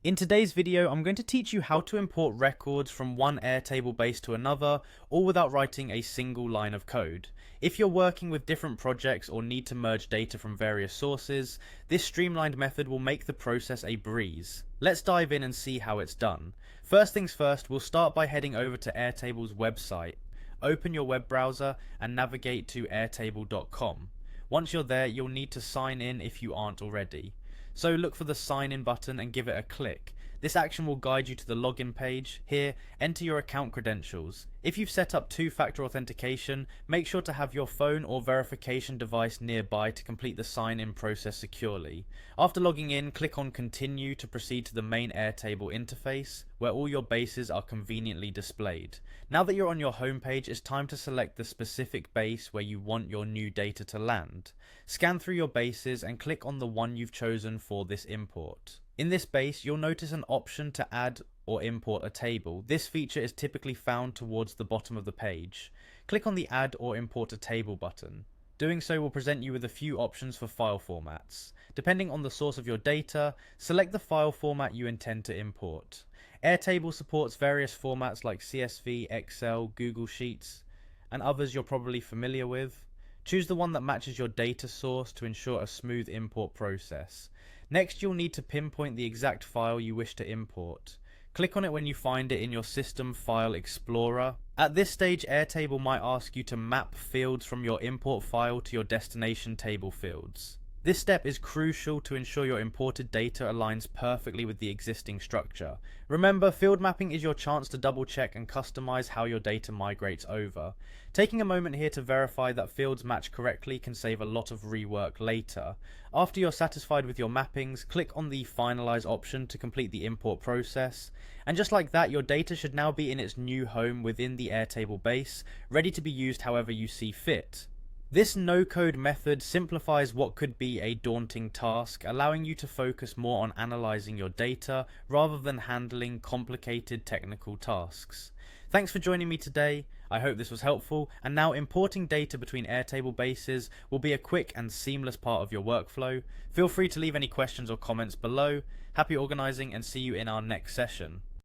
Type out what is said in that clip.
In today's video, I'm going to teach you how to import records from one Airtable base to another, all without writing a single line of code. If you're working with different projects or need to merge data from various sources, this streamlined method will make the process a breeze. Let's dive in and see how it's done. First things first, we'll start by heading over to Airtable's website. Open your web browser and navigate to airtable.com. Once you're there, you'll need to sign in if you aren't already. So look for the sign in button and give it a click. This action will guide you to the login page. Here, enter your account credentials. If you've set up two-factor authentication, make sure to have your phone or verification device nearby to complete the sign-in process securely. After logging in, click on Continue to proceed to the main Airtable interface, where all your bases are conveniently displayed. Now that you're on your home page, it's time to select the specific base where you want your new data to land. Scan through your bases and click on the one you've chosen for this import. In this base, you'll notice an option to add or import a table. This feature is typically found towards the bottom of the page. Click on the Add or Import a Table button. Doing so will present you with a few options for file formats. Depending on the source of your data, select the file format you intend to import. Airtable supports various formats like CSV, Excel, Google Sheets, and others you're probably familiar with. Choose the one that matches your data source to ensure a smooth import process. Next, you'll need to pinpoint the exact file you wish to import. Click on it when you find it in your System File Explorer. At this stage, Airtable might ask you to map fields from your import file to your destination table fields. This step is crucial to ensure your imported data aligns perfectly with the existing structure. Remember, field mapping is your chance to double check and customize how your data migrates over. Taking a moment here to verify that fields match correctly can save a lot of rework later. After you're satisfied with your mappings, click on the Finalize option to complete the import process. And just like that, your data should now be in its new home within the Airtable base, ready to be used however you see fit. This no-code method simplifies what could be a daunting task, allowing you to focus more on analyzing your data rather than handling complicated technical tasks. Thanks for joining me today. I hope this was helpful, and now importing data between Airtable bases will be a quick and seamless part of your workflow. Feel free to leave any questions or comments below. Happy organizing, and see you in our next session.